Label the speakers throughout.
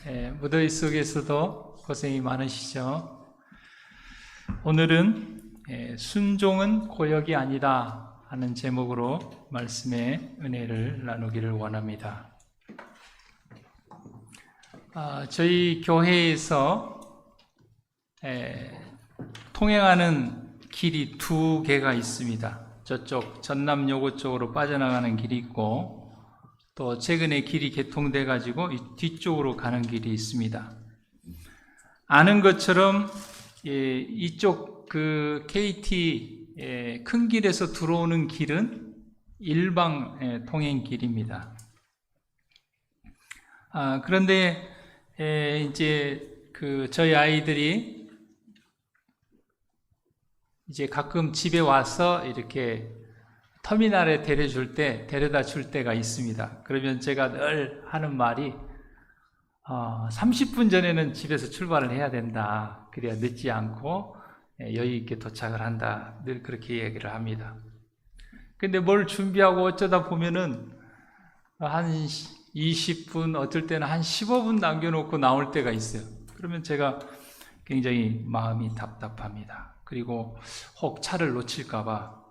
Speaker 1: 무더위 속에서도 고생이 많으시죠? 오늘은 순종은 고역이 아니다 하는 제목으로 말씀의 은혜를 나누기를 원합니다. 저희 교회에서 통행하는 길이 두 개가 있습니다. 저쪽 전남여고 쪽으로 빠져나가는 길이 있고, 또 최근에 길이 개통돼 가지고 뒤쪽으로 가는 길이 있습니다. 아는 것처럼 이쪽 그 KT 큰 길에서 들어오는 길은 일방 통행 길입니다. 그런데 이제 저희 아이들이 이제 가끔 집에 와서 이렇게 터미널에 데려다 줄 때가 있습니다. 그러면 제가 늘 하는 말이 30분 전에는 집에서 출발을 해야 된다. 그래야 늦지 않고 여유 있게 도착을 한다. 늘 그렇게 얘기를 합니다. 근데 뭘 준비하고 어쩌다 보면은 한 20분, 어떨 때는 한 15분 남겨놓고 나올 때가 있어요. 그러면 제가 굉장히 마음이 답답합니다. 그리고 혹 차를 놓칠까봐.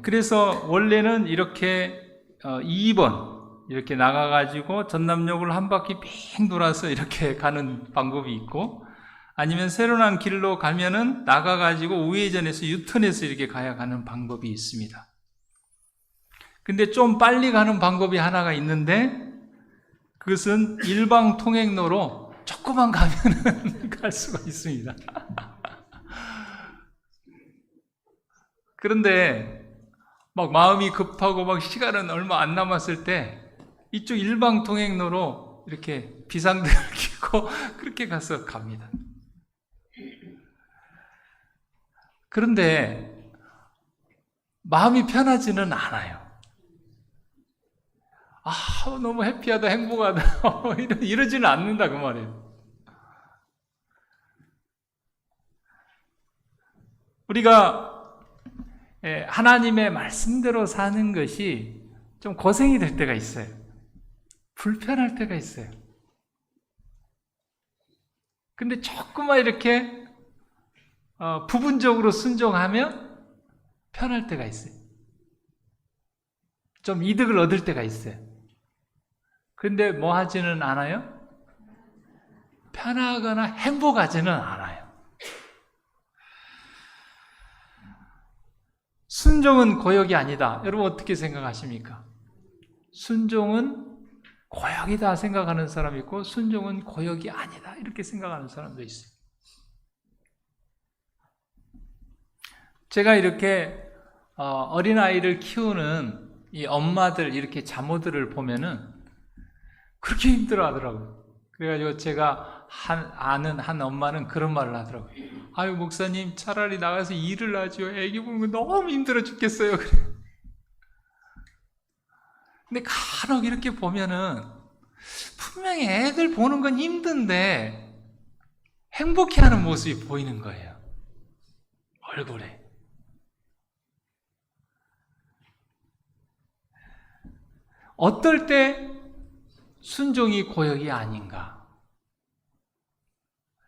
Speaker 1: 그래서 원래는 이렇게 2번 이렇게 나가가지고 전남역을 한 바퀴 빙 돌아서 이렇게 가는 방법이 있고, 아니면 새로 난 길로 가면은 나가가지고 우회전해서 유턴해서 이렇게 가는 방법이 있습니다. 근데 좀 빨리 가는 방법이 하나가 있는데, 그것은 일방 통행로로 조금만 가면은 갈 수가 있습니다. 그런데 막 마음이 급하고 막 시간은 얼마 안 남았을 때 이쪽 일방 통행로로 이렇게 비상등을 켜고 그렇게 가서 갑니다. 그런데 마음이 편하지는 않아요. 너무 해피하다, 행복하다 이러지는 않는다 그 말이에요. 우리가 하나님의 말씀대로 사는 것이 좀 고생이 될 때가 있어요. 불편할 때가 있어요. 근데 조금만 이렇게 부분적으로 순종하면 편할 때가 있어요. 좀 이득을 얻을 때가 있어요. 근데 뭐 하지는 않아요? 편하거나 행복하지는 않아요. 순종은 고역이 아니다. 여러분 어떻게 생각하십니까? 순종은 고역이다 생각하는 사람이 있고, 순종은 고역이 아니다 이렇게 생각하는 사람도 있어요. 제가 이렇게 어린아이를 키우는 이 엄마들, 이렇게 자모들을 보면은 그렇게 힘들어 하더라고요. 그래가지고 제가 아는 한 엄마는 그런 말을 하더라고요. 아유, 목사님, 차라리 나가서 일을 하죠. 애기 보는 거 너무 힘들어 죽겠어요. 그래. 근데 간혹 이렇게 보면은 분명히 애들 보는 건 힘든데 행복해하는 모습이 보이는 거예요. 얼굴에. 어떨 때 순종이 고역이 아닌가?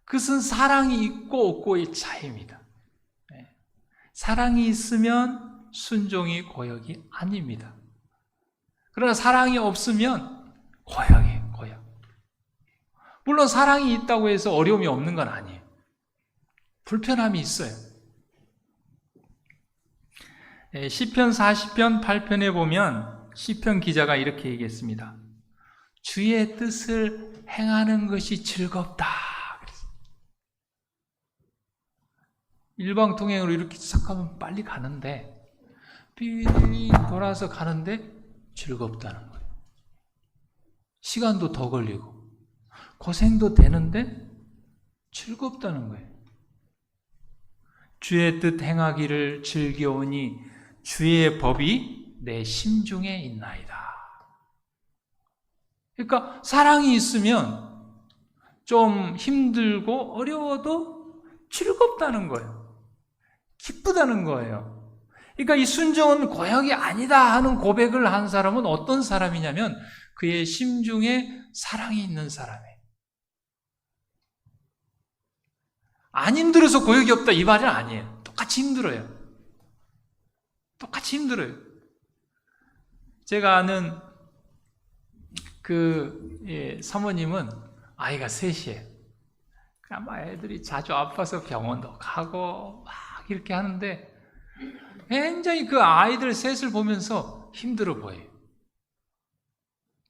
Speaker 1: 그것은 사랑이 있고 없고의 차이입니다. 사랑이 있으면 순종이 고역이 아닙니다. 그러나 사랑이 없으면 고역이에요, 고역. 물론 사랑이 있다고 해서 어려움이 없는 건 아니에요. 불편함이 있어요. 시편 40편 8편에 보면 시편 기자가 이렇게 얘기했습니다. 주의 뜻을 행하는 것이 즐겁다. 일방 통행으로 이렇게 싹 가면 빨리 가는데, 삥 돌아서 가는데 즐겁다는 거예요. 시간도 더 걸리고 고생도 되는데 즐겁다는 거예요. 주의 뜻 행하기를 즐겨오니 주의 법이 내 심중에 있나이다. 그러니까 사랑이 있으면 좀 힘들고 어려워도 즐겁다는 거예요. 기쁘다는 거예요. 그러니까 이 순종은 고역이 아니다 하는 고백을 한 사람은 어떤 사람이냐면 그의 심중에 사랑이 있는 사람이에요. 안 힘들어서 고역이 없다 이 말은 아니에요. 똑같이 힘들어요. 똑같이 힘들어요. 제가 아는 사모님은 아이가 셋이에요. 아마 애들이 자주 아파서 병원도 가고 막 이렇게 하는데 굉장히 그 아이들 셋을 보면서 힘들어 보여요.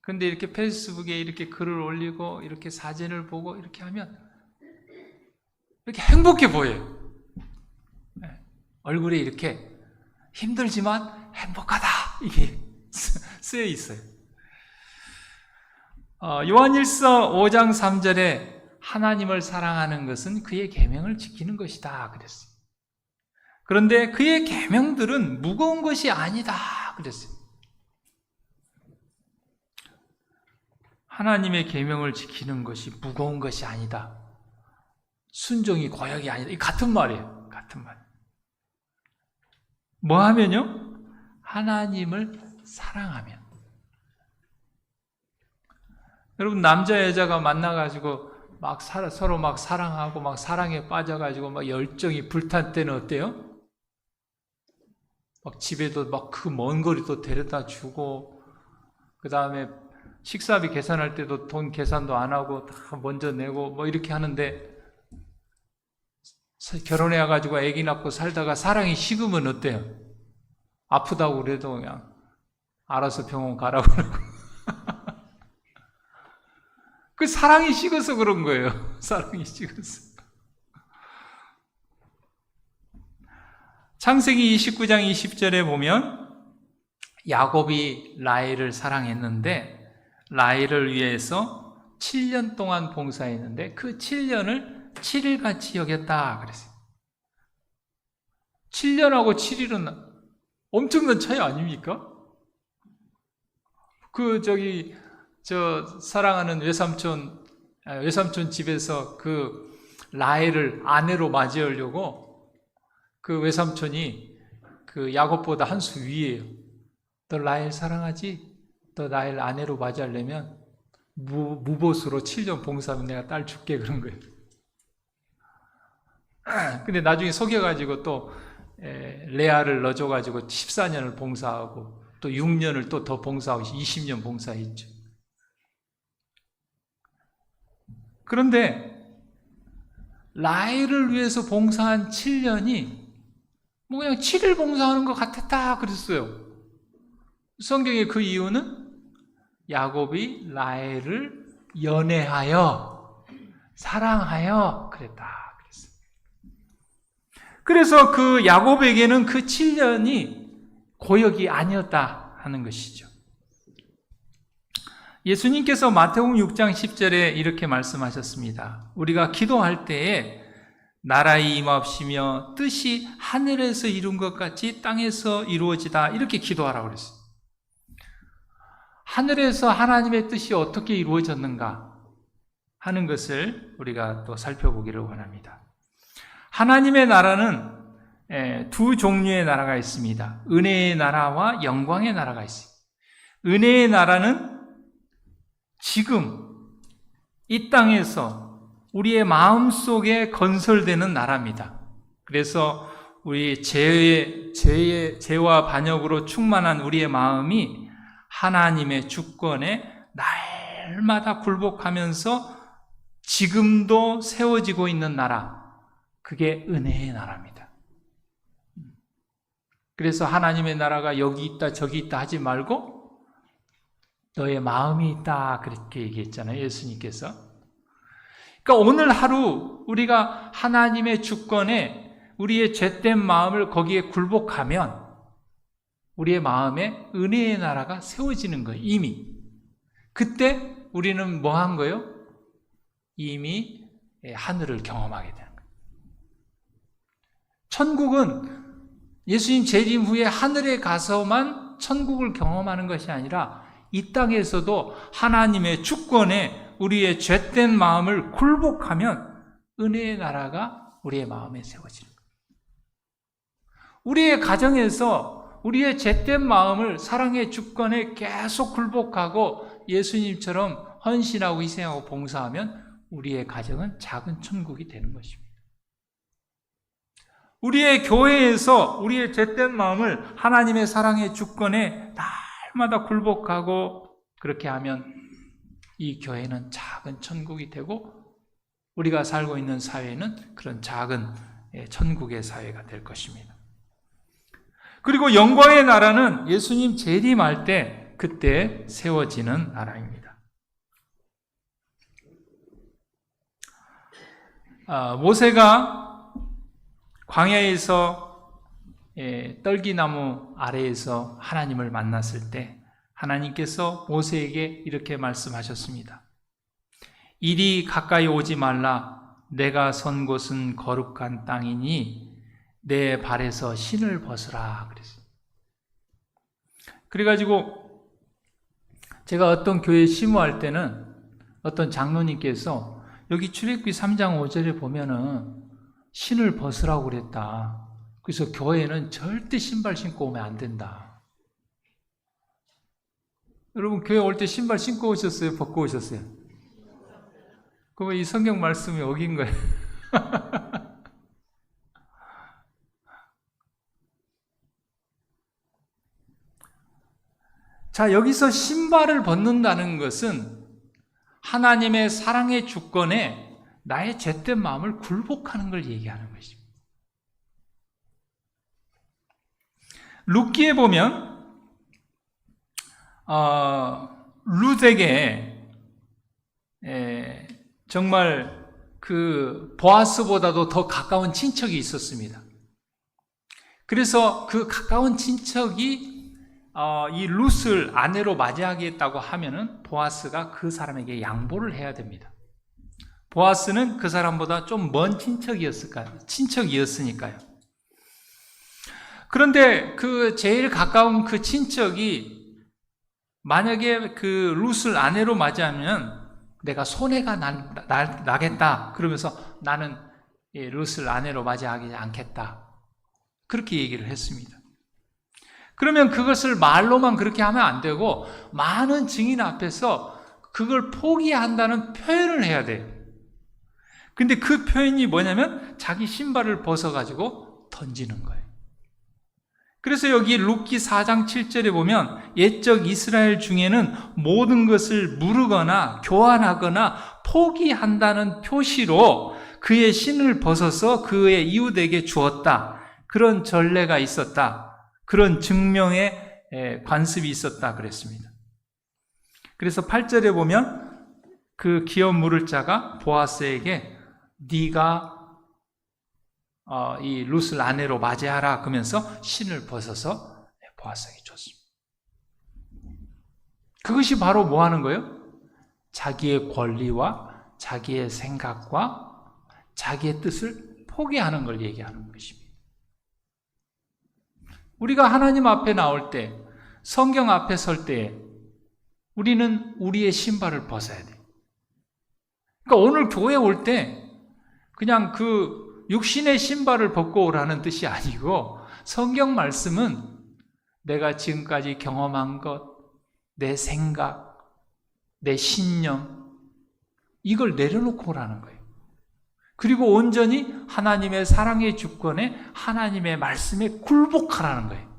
Speaker 1: 근데 이렇게 페이스북에 이렇게 글을 올리고 이렇게 사진을 보고 이렇게 하면 이렇게 행복해 보여요. 얼굴에 이렇게 힘들지만 행복하다 이게 쓰여 있어요. 요한일서 5장 3절에 하나님을 사랑하는 것은 그의 계명을 지키는 것이다 그랬어요. 그런데 그의 계명들은 무거운 것이 아니다 그랬어요. 하나님의 계명을 지키는 것이 무거운 것이 아니다. 순종이 고역이 아니다. 이 같은 말이에요. 같은 말. 뭐 하면요? 하나님을 사랑하면. 여러분 남자 여자가 만나가지고 막 서로 막 사랑하고 막 사랑에 빠져가지고 막 열정이 불탄 때는 어때요? 막 집에도 막 그 먼 거리도 데려다 주고 그 다음에 식사비 계산할 때도 돈 계산도 안 하고 다 먼저 내고 뭐 이렇게 하는데 결혼해가지고 아기 낳고 살다가 사랑이 식으면 어때요? 아프다고 그래도 그냥 알아서 병원 가라고 그러고 그 사랑이 식어서 그런 거예요. 사랑이 식어서. 창세기 29장 20절에 보면 야곱이 라헬을 사랑했는데 라헬을 위해서 7년 동안 봉사했는데 그 7년을 7일같이 여겼다 그랬어요. 7년하고 7일은 엄청난 차이 아닙니까? 사랑하는 외삼촌 집에서 그 라헬을 아내로 맞이하려고 그 외삼촌이 그 야곱보다 한 수 위에요. 너 라헬 사랑하지? 너 라헬 아내로 맞이하려면 무보수로 7년 봉사하면 내가 딸 줄게 그런 거예요. 근데 나중에 속여가지고 또 레아를 넣어줘가지고 14년을 봉사하고 또 6년을 또 더 봉사하고 20년 봉사했죠. 그런데 라헬을 위해서 봉사한 7년이 뭐 그냥 7일 봉사하는 것 같았다 그랬어요. 성경의 그 이유는 야곱이 라헬을 연애하여 사랑하여 그랬다 그랬어요. 그래서 그 야곱에게는 그 7년이 고역이 아니었다 하는 것이죠. 예수님께서 마태복음 6장 10절에 이렇게 말씀하셨습니다. 우리가 기도할 때에 나라의 임하옵시며 뜻이 하늘에서 이룬 것 같이 땅에서 이루어지다 이렇게 기도하라고 그랬어요. 하늘에서 하나님의 뜻이 어떻게 이루어졌는가 하는 것을 우리가 또 살펴보기를 원합니다. 하나님의 나라는 두 종류의 나라가 있습니다. 은혜의 나라와 영광의 나라가 있습니다. 은혜의 나라는 지금 이 땅에서 우리의 마음속에 건설되는 나라입니다. 그래서 우리 죄와 반역으로 충만한 우리의 마음이 하나님의 주권에 날마다 굴복하면서 지금도 세워지고 있는 나라, 그게 은혜의 나라입니다. 그래서 하나님의 나라가 여기 있다 저기 있다 하지 말고 너의 마음이 있다 그렇게 얘기했잖아요, 예수님께서. 그러니까 오늘 하루 우리가 하나님의 주권에 우리의 죄된 마음을 거기에 굴복하면 우리의 마음에 은혜의 나라가 세워지는 거예요, 이미. 그때 우리는 뭐 한 거예요? 이미 하늘을 경험하게 되는 거예요. 천국은 예수님 재림 후에 하늘에 가서만 천국을 경험하는 것이 아니라 이 땅에서도 하나님의 주권에 우리의 죄된 마음을 굴복하면 은혜의 나라가 우리의 마음에 세워지는 거예요. 우리의 가정에서 우리의 죄된 마음을 사랑의 주권에 계속 굴복하고 예수님처럼 헌신하고 희생하고 봉사하면 우리의 가정은 작은 천국이 되는 것입니다. 우리의 교회에서 우리의 죄된 마음을 하나님의 사랑의 주권에 날마다 굴복하고 그렇게 하면 이 교회는 작은 천국이 되고 우리가 살고 있는 사회는 그런 작은 천국의 사회가 될 것입니다. 그리고 영광의 나라는 예수님 재림할 때 그때 세워지는 나라입니다. 모세가 광야에서 떨기나무 아래에서 하나님을 만났을 때 하나님께서 모세에게 이렇게 말씀하셨습니다. 이리 가까이 오지 말라. 내가 선 곳은 거룩한 땅이니 내 발에서 신을 벗으라 그랬어요. 그래가지고 제가 어떤 교회 심호할 때는 어떤 장로님께서 여기 출애굽기 3장 5절에 보면은 신을 벗으라고 그랬다. 그래서 교회는 절대 신발 신고 오면 안 된다. 여러분 교회 올 때 신발 신고 오셨어요? 벗고 오셨어요? 그럼 이 성경 말씀이 어긴 거예요. 자, 여기서 신발을 벗는다는 것은 하나님의 사랑의 주권에 나의 죄된 마음을 굴복하는 걸 얘기하는 것입니다. 룻기에 보면 룻에게 정말 그 보아스보다도 더 가까운 친척이 있었습니다. 그래서 그 가까운 친척이 이 룻을 아내로 맞이하겠다고 하면은 보아스가 그 사람에게 양보를 해야 됩니다. 보아스는 그 사람보다 좀 먼 친척이었으니까요. 그런데 그 제일 가까운 그 친척이 만약에 그 룻을 아내로 맞이하면 내가 손해가 나겠다. 그러면서 나는 룻을 아내로 맞이하지 않겠다. 그렇게 얘기를 했습니다. 그러면 그것을 말로만 그렇게 하면 안 되고 많은 증인 앞에서 그걸 포기한다는 표현을 해야 돼요. 근데 그 표현이 뭐냐면 자기 신발을 벗어가지고 던지는 거예요. 그래서 여기 룻기 4장 7절에 보면 옛적 이스라엘 중에는 모든 것을 무르거나 교환하거나 포기한다는 표시로 그의 신을 벗어서 그의 이웃에게 주었다. 그런 전례가 있었다. 그런 증명의 관습이 있었다 그랬습니다. 그래서 8절에 보면 그 기업 물을 자가 보아스에게 네가 이 룻을 아내로 맞이하라 그러면서 신을 벗어서 보아스에게 줬습니다. 그것이 바로 뭐 하는 거예요? 자기의 권리와 자기의 생각과 자기의 뜻을 포기하는 걸 얘기하는 것입니다. 우리가 하나님 앞에 나올 때, 성경 앞에 설 때 우리는 우리의 신발을 벗어야 돼요. 그러니까 오늘 교회 올 때 그냥 그 육신의 신발을 벗고 오라는 뜻이 아니고 성경 말씀은 내가 지금까지 경험한 것, 내 생각, 내 신념 이걸 내려놓고 오라는 거예요. 그리고 온전히 하나님의 사랑의 주권에 하나님의 말씀에 굴복하라는 거예요.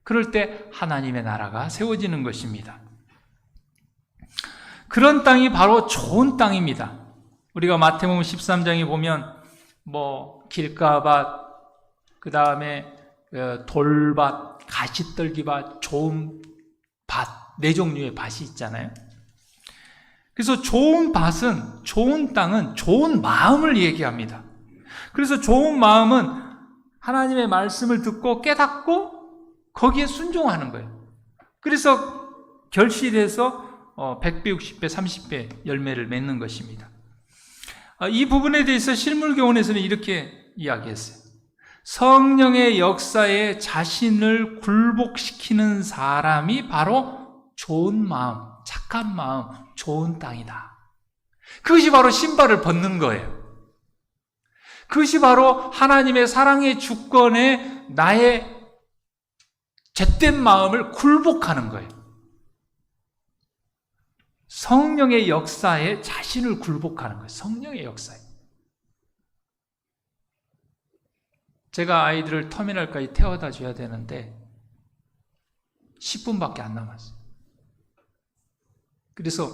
Speaker 1: 그럴 때 하나님의 나라가 세워지는 것입니다. 그런 땅이 바로 좋은 땅입니다. 우리가 마태복음 13장에 보면 길가밭, 그 다음에 돌밭, 가시떨기밭, 좋은 밭, 네 종류의 밭이 있잖아요. 그래서 좋은 밭은, 좋은 땅은 좋은 마음을 얘기합니다. 그래서 좋은 마음은 하나님의 말씀을 듣고 깨닫고 거기에 순종하는 거예요. 그래서 결실해서 100배, 60배, 30배 열매를 맺는 것입니다. 이 부분에 대해서 실물교훈에서는 이렇게 이야기했어요. 성령의 역사에 자신을 굴복시키는 사람이 바로 좋은 마음, 착한 마음, 좋은 땅이다. 그것이 바로 신발을 벗는 거예요. 그것이 바로 하나님의 사랑의 주권에 나의 죄된 마음을 굴복하는 거예요. 성령의 역사에 자신을 굴복하는 거예요. 성령의 역사에. 제가 아이들을 터미널까지 태워다 줘야 되는데 10분밖에 안 남았어요. 그래서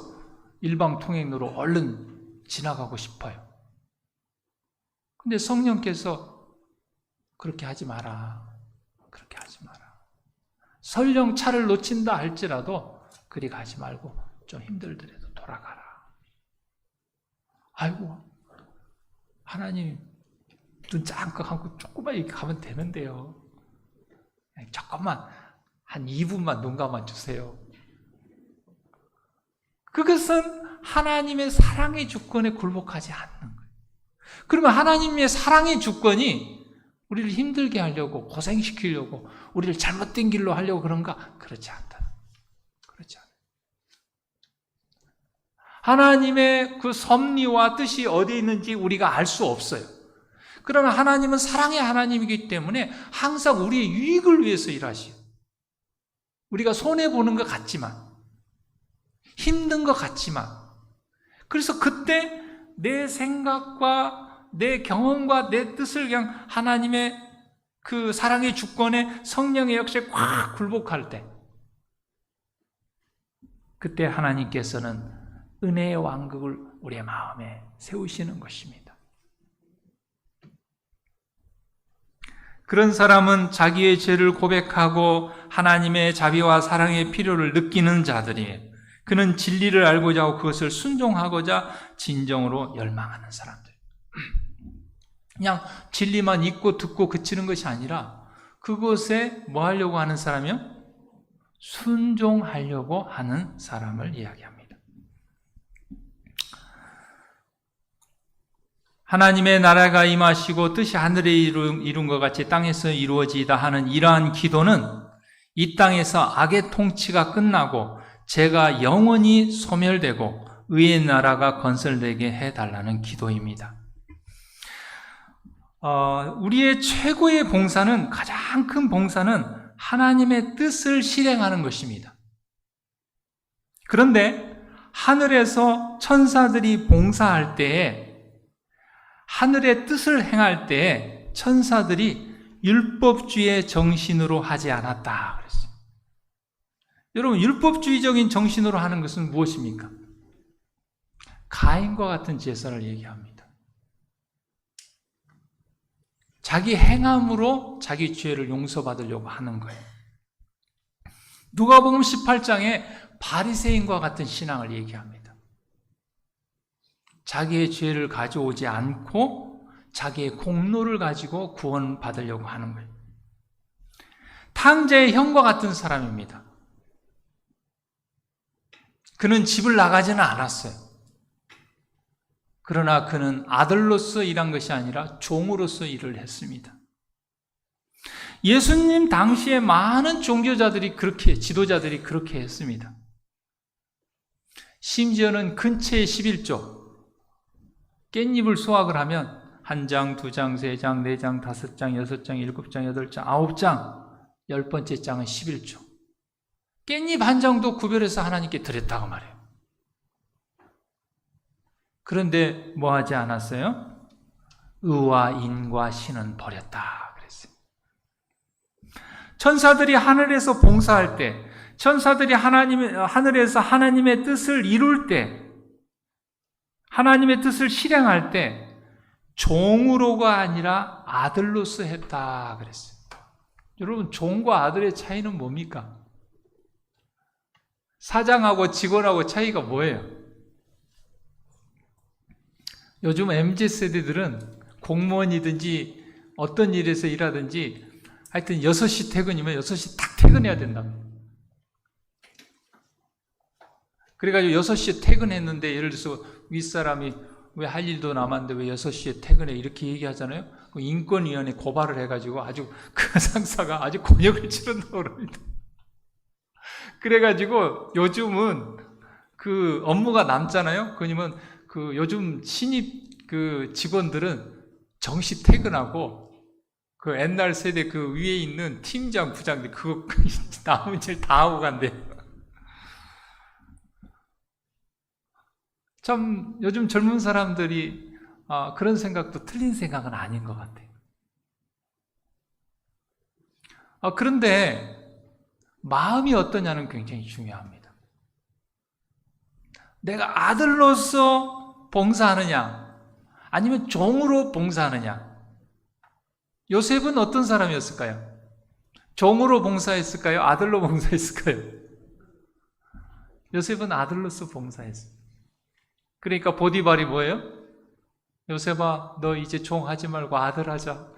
Speaker 1: 일방통행로로 얼른 지나가고 싶어요. 근데 성령께서 그렇게 하지 마라. 그렇게 하지 마라. 설령 차를 놓친다 할지라도 그리 가지 말고 좀 힘들더라도 돌아가라. 아이고, 하나님 눈 짱긋 감고 조금만 이렇게 가면 되는데요. 조금만 한 2분만 눈 감아 주세요. 그것은 하나님의 사랑의 주권에 굴복하지 않는 거예요. 그러면 하나님의 사랑의 주권이 우리를 힘들게 하려고, 고생시키려고, 우리를 잘못된 길로 하려고 그런가? 그렇지 않다. 그렇지 않아요. 하나님의 그 섭리와 뜻이 어디에 있는지 우리가 알 수 없어요. 그러나 하나님은 사랑의 하나님이기 때문에 항상 우리의 유익을 위해서 일하시요. 우리가 손해보는 것 같지만, 힘든 것 같지만, 그래서 그때 내 생각과 내 경험과 내 뜻을 그냥 하나님의 그 사랑의 주권에 성령의 역사에 꽉 굴복할 때, 그때 하나님께서는 은혜의 왕국을 우리의 마음에 세우시는 것입니다. 그런 사람은 자기의 죄를 고백하고 하나님의 자비와 사랑의 필요를 느끼는 자들이에요. 그는 진리를 알고자 하고 그것을 순종하고자 진정으로 열망하는 사람들. 그냥 진리만 읽고 듣고 그치는 것이 아니라 그것에 뭐 하려고 하는 사람이요? 순종하려고 하는 사람을 이야기합니다. 하나님의 나라가 임하시고 뜻이 하늘에 이룬 것 같이 땅에서 이루어지이다 하는 이러한 기도는 이 땅에서 악의 통치가 끝나고 죄가 영원히 소멸되고 의의 나라가 건설되게 해달라는 기도입니다. 우리의 최고의 봉사는, 가장 큰 봉사는 하나님의 뜻을 실행하는 것입니다. 그런데 하늘에서 천사들이 봉사할 때에, 하늘의 뜻을 행할 때에 천사들이 율법주의의 정신으로 하지 않았다 그랬어요. 여러분, 율법주의적인 정신으로 하는 것은 무엇입니까? 가인과 같은 제사를 얘기합니다. 자기 행함으로 자기 죄를 용서받으려고 하는 거예요. 누가복음 18장에 바리새인과 같은 신앙을 얘기합니다. 자기의 죄를 가져오지 않고 자기의 공로를 가지고 구원받으려고 하는 거예요. 탕자의 형과 같은 사람입니다. 그는 집을 나가지는 않았어요. 그러나 그는 아들로서 일한 것이 아니라 종으로서 일을 했습니다. 예수님 당시에 많은 종교자들이 그렇게, 지도자들이 그렇게 했습니다. 심지어는 근처의 11조, 깻잎을 수확을 하면 1장, 2장, 3장, 4장, 5장, 6장, 7장, 8장, 9장, 10번째 장은 11조. 깻잎 한 장도 구별해서 하나님께 드렸다고 말해요. 그런데 뭐 하지 않았어요? 의와 인과 신은 버렸다 그랬어요. 천사들이 하늘에서 봉사할 때, 천사들이 하늘에서 하나님의 뜻을 이룰 때, 하나님의 뜻을 실행할 때 종으로가 아니라 아들로서 했다 그랬어요. 여러분, 종과 아들의 차이는 뭡니까? 사장하고 직원하고 차이가 뭐예요? 요즘 MZ세대들은 공무원이든지 어떤 일에서 일하든지 하여튼 6시 퇴근이면 6시 딱 퇴근해야 된답니다. 그래가지고 6시에 퇴근했는데, 예를 들어서 윗사람이 왜 할 일도 남았는데 왜 6시에 퇴근해? 이렇게 얘기하잖아요. 그 인권위원회 고발을 해가지고 아주 그 상사가 아주 곤욕을 치른다고 그럽니다. 그래가지고 요즘은 그 업무가 남잖아요. 그러면 그 요즘 신입 그 직원들은 정시 퇴근하고 그 옛날 세대 그 위에 있는 팀장, 부장들 그거 남은 일 다 하고 간대요. 참 요즘 젊은 사람들이 그런 생각도 틀린 생각은 아닌 것 같아요. 그런데 마음이 어떠냐는 굉장히 중요합니다. 내가 아들로서 봉사하느냐 아니면 종으로 봉사하느냐. 요셉은 어떤 사람이었을까요? 종으로 봉사했을까요? 아들로 봉사했을까요? 요셉은 아들로서 봉사했어요. 그러니까 보디발이 뭐예요? 요셉아, 너 이제 종 하지 말고 아들 하자.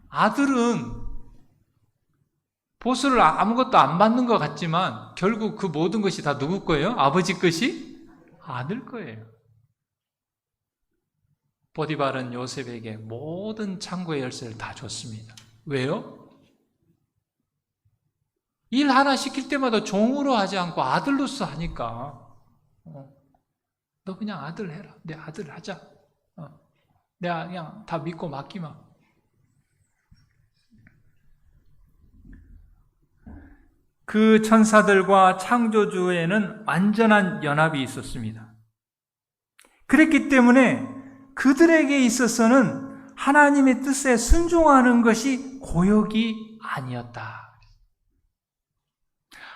Speaker 1: 아들은 보수를 아무것도 안 받는 것 같지만 결국 그 모든 것이 다 누구 거예요? 아버지 것이? 아들 거예요. 보디발은 요셉에게 모든 창고의 열쇠를 다 줬습니다. 왜요? 일 하나 시킬 때마다 종으로 하지 않고 아들로서 하니까 너 그냥 아들 해라. 내 아들 하자. 내가 그냥 다 믿고 맡기마. 그 천사들과 창조주에는 완전한 연합이 있었습니다. 그랬기 때문에 그들에게 있어서는 하나님의 뜻에 순종하는 것이 고역이 아니었다.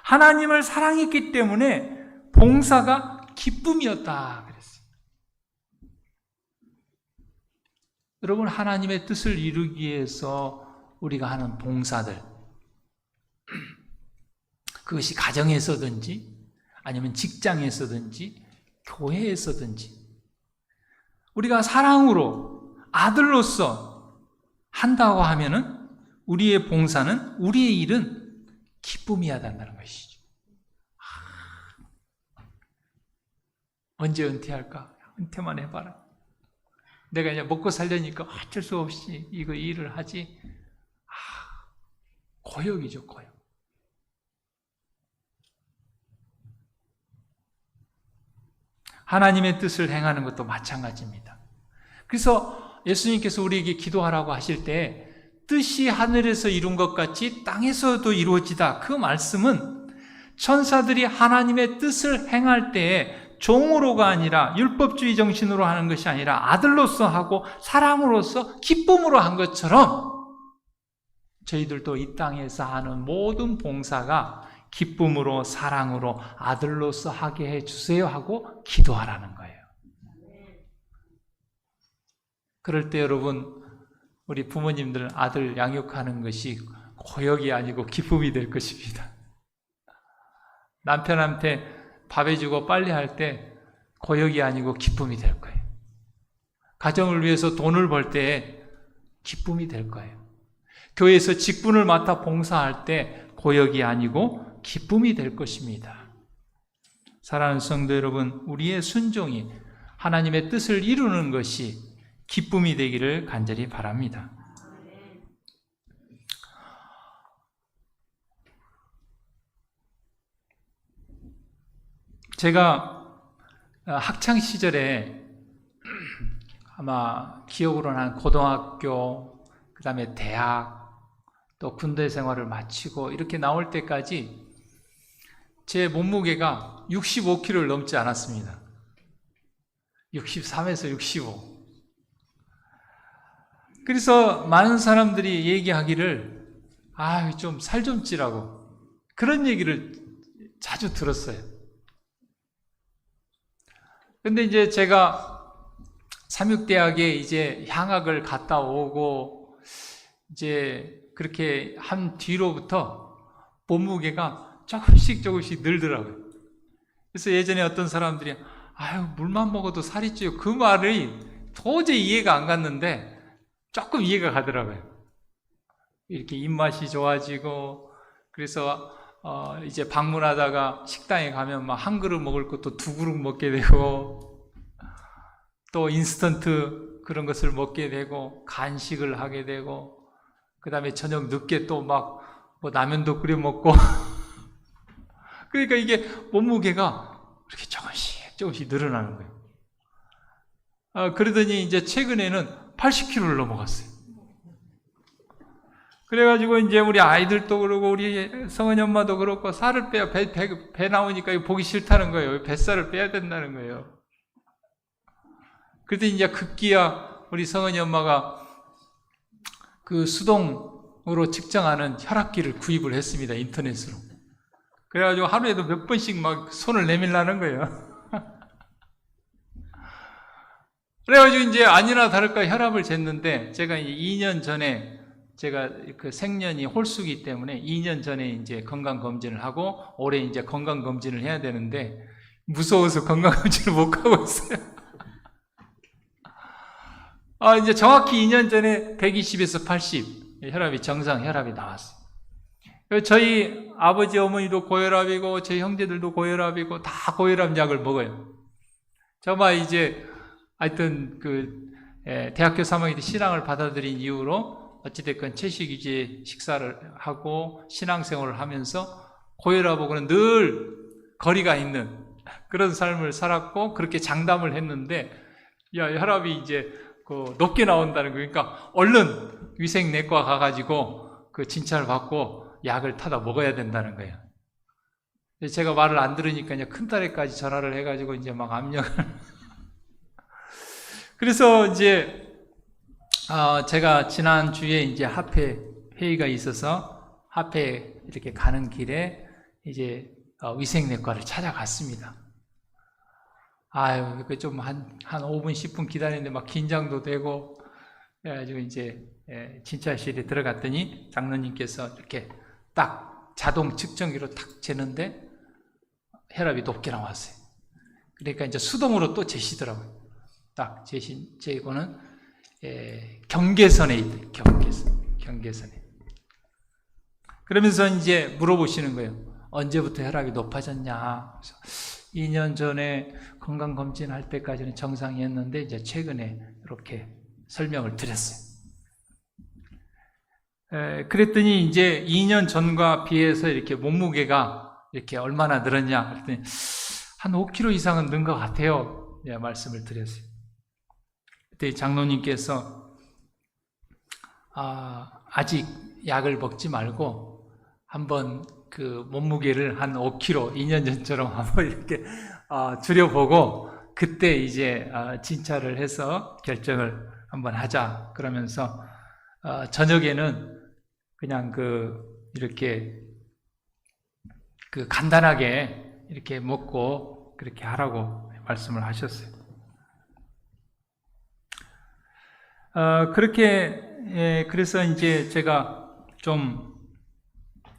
Speaker 1: 하나님을 사랑했기 때문에 봉사가 기쁨이었다 그랬어요. 여러분, 하나님의 뜻을 이루기 위해서 우리가 하는 봉사들, 그것이 가정에서든지 아니면 직장에서든지 교회에서든지 우리가 사랑으로 아들로서 한다고 하면은 우리의 봉사는, 우리의 일은 기쁨이어야 된다는 것이죠. 언제 은퇴할까? 은퇴만 해봐라. 내가 이제 먹고 살려니까 어쩔 수 없이 이거 일을 하지. 고역이죠, 고역. 하나님의 뜻을 행하는 것도 마찬가지입니다. 그래서 예수님께서 우리에게 기도하라고 하실 때 뜻이 하늘에서 이룬 것 같이 땅에서도 이루어지다. 그 말씀은 천사들이 하나님의 뜻을 행할 때에 종으로가 아니라 율법주의 정신으로 하는 것이 아니라 아들로서 하고 사랑으로서 기쁨으로 한 것처럼 저희들도 이 땅에서 하는 모든 봉사가 기쁨으로 사랑으로 아들로서 하게 해주세요 하고 기도하라는 거예요. 그럴 때 여러분, 우리 부모님들 아들 양육하는 것이 고역이 아니고 기쁨이 될 것입니다. 남편한테 밥 해주고 빨리 할 때 고역이 아니고 기쁨이 될 거예요. 가정을 위해서 돈을 벌 때 기쁨이 될 거예요. 교회에서 직분을 맡아 봉사할 때 고역이 아니고 기쁨이 될 것입니다. 사랑하는 성도 여러분, 우리의 순종이 하나님의 뜻을 이루는 것이 기쁨이 되기를 간절히 바랍니다. 제가 학창 시절에 아마 기억으로는 한 고등학교, 그 다음에 대학, 또 군대 생활을 마치고 이렇게 나올 때까지 제 몸무게가 65kg를 넘지 않았습니다. 63에서 65. 그래서 많은 사람들이 얘기하기를 좀 살 좀 찌라고 그런 얘기를 자주 들었어요. 근데 이제 제가 삼육대학에 이제 향학을 갔다 오고 이제 그렇게 한 뒤로부터 몸무게가 조금씩 늘더라고요. 그래서 예전에 어떤 사람들이 물만 먹어도 살이 찌요. 그 말이 도저히 이해가 안 갔는데 조금 이해가 가더라고요. 이렇게 입맛이 좋아지고, 그래서 이제 방문하다가 식당에 가면 막 한 그릇 먹을 것도 두 그릇 먹게 되고, 또 인스턴트 그런 것을 먹게 되고, 간식을 하게 되고, 그 다음에 저녁 늦게 또 막 뭐 라면도 끓여 먹고, 그러니까 이게 몸무게가 이렇게 조금씩 늘어나는 거예요. 그러더니 이제 최근에는 80kg를 넘어갔어요. 그래가지고 이제 우리 아이들도 그러고 우리 성은이 엄마도 그렇고 살을 빼요. 배 나오니까 이거 보기 싫다는 거예요. 뱃살을 빼야 된다는 거예요. 그때 이제 급기야 우리 성은이 엄마가 그 수동으로 측정하는 혈압기를 구입을 했습니다. 인터넷으로. 그래가지고 하루에도 몇 번씩 막 손을 내밀라는 거예요. 그래가지고 이제 아니나 다를까 혈압을 쟀는데 제가 2년 전에 제가 그 생년이 홀수기 때문에 2년 전에 이제 건강검진을 하고 올해 이제 건강검진을 해야 되는데 무서워서 건강검진을 못 가고 있어요. 이제 정확히 2년 전에 120에서 80 혈압이 정상 혈압이 나왔어요. 저희 아버지 어머니도 고혈압이고 제 형제들도 고혈압이고 다 고혈압 약을 먹어요. 정말 이제 하여튼 대학교 3학년 때 신앙을 받아들인 이후로 어찌됐건 채식이제 식사를 하고 신앙생활을 하면서 고혈압하고는 늘 거리가 있는 그런 삶을 살았고 그렇게 장담을 했는데 혈압이 이제 높게 나온다는 거. 그러니까 얼른 위생내과 가가지고 그 진찰을 받고 약을 타다 먹어야 된다는 거예요. 제가 말을 안 들으니까 이제 큰딸에까지 전화를 해가지고 이제 막 압력을 그래서 이제 제가 지난주에 이제 합회 회의가 있어서 합회 이렇게 가는 길에 이제 위생내과를 찾아갔습니다. 그 좀 한 5분, 10분 기다리는데 막 긴장도 되고, 그래가지고 이제 진찰실에 들어갔더니 장로님께서 이렇게 딱 자동 측정기로 탁 재는데 혈압이 높게 나왔어요. 그러니까 이제 수동으로 또 재시더라고요. 딱 재고는 경계선에 있대. 경계선에. 그러면서 이제 물어보시는 거예요. 언제부터 혈압이 높아졌냐? 그래서 2년 전에 건강검진할 때까지는 정상이었는데 이제 최근에 이렇게 설명을 드렸어요. 그랬더니 이제 2년 전과 비해서 이렇게 몸무게가 이렇게 얼마나 늘었냐? 그랬더니 한 5kg 이상은 는 것 같아요. 말씀을 드렸어요. 그때 장로님께서 아직 약을 먹지 말고 한번 그 몸무게를 한 5kg 2년 전처럼 한번 이렇게 줄여보고 그때 이제 진찰을 해서 결정을 한번 하자. 그러면서 저녁에는 그냥 이렇게 간단하게 이렇게 먹고 그렇게 하라고 말씀을 하셨어요. 그래서 이제 제가 좀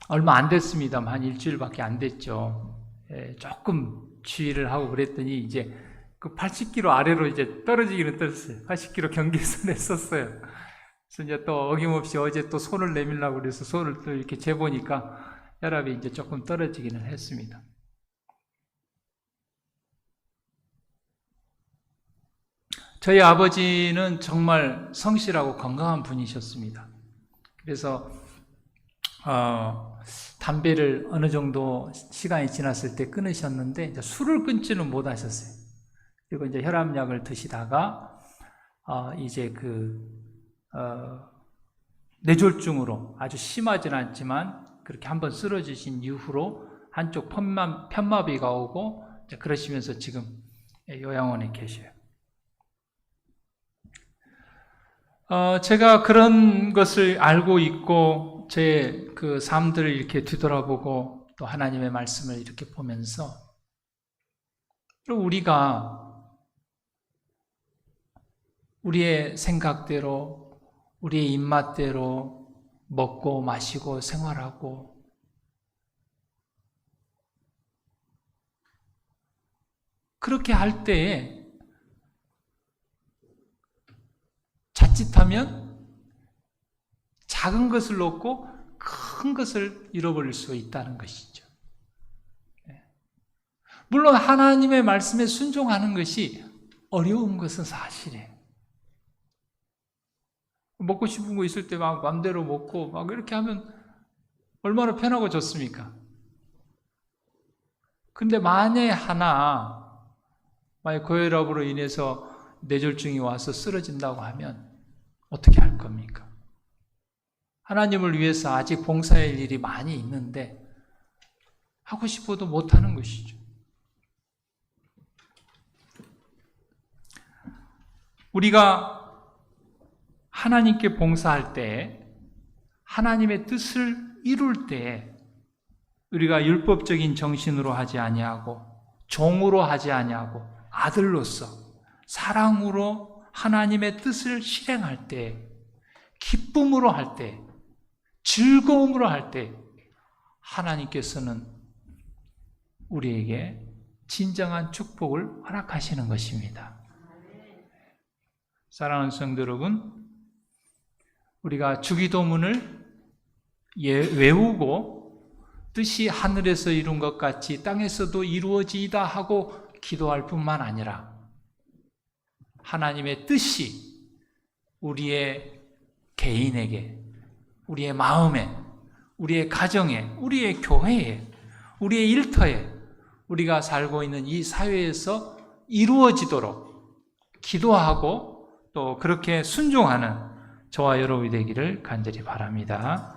Speaker 1: 얼마 안 됐습니다만 한 일주일밖에 안 됐죠. 조금 주의를 하고 그랬더니 이제 그 80kg 아래로 이제 떨어지기는 떨었어요. 80kg 경계선에 썼어요. 그래서 이제 또 어김없이 어제 또 손을 내밀라고 그래서 손을 또 이렇게 재보니까 혈압이 이제 조금 떨어지기는 했습니다. 저희 아버지는 정말 성실하고 건강한 분이셨습니다. 그래서 담배를 어느 정도 시간이 지났을 때 끊으셨는데 이제 술을 끊지는 못하셨어요. 그리고 이제 혈압약을 드시다가 이제 뇌졸중으로 아주 심하진 않지만 그렇게 한번 쓰러지신 이후로 한쪽 편마비가 오고 이제 그러시면서 지금 요양원에 계셔요. 제가 그런 것을 알고 있고 제 그 삶들을 이렇게 뒤돌아보고 또 하나님의 말씀을 이렇게 보면서 우리가 우리의 생각대로 우리의 입맛대로 먹고 마시고 생활하고 그렇게 할 때에 자칫하면 작은 것을 놓고 큰 것을 잃어버릴 수 있다는 것이죠. 물론 하나님의 말씀에 순종하는 것이 어려운 것은 사실이에요. 먹고 싶은 거 있을 때 막 마음대로 먹고 막 이렇게 하면 얼마나 편하고 좋습니까? 근데 만약에 만약 고혈압으로 인해서 뇌졸중이 와서 쓰러진다고 하면 어떻게 할 겁니까? 하나님을 위해서 아직 봉사할 일이 많이 있는데 하고 싶어도 못하는 것이죠. 우리가 하나님께 봉사할 때, 하나님의 뜻을 이룰 때 우리가 율법적인 정신으로 하지 아니하고 종으로 하지 아니하고 아들로서 사랑으로 하나님의 뜻을 실행할 때, 기쁨으로 할 때, 즐거움으로 할 때 하나님께서는 우리에게 진정한 축복을 허락하시는 것입니다. 사랑하는 성도 여러분, 우리가 주기도문을 외우고 뜻이 하늘에서 이룬 것 같이 땅에서도 이루어지이다 하고 기도할 뿐만 아니라 하나님의 뜻이 우리의 개인에게, 우리의 마음에, 우리의 가정에, 우리의 교회에, 우리의 일터에, 우리가 살고 있는 이 사회에서 이루어지도록 기도하고 또 그렇게 순종하는 저와 여러분이 되기를 간절히 바랍니다.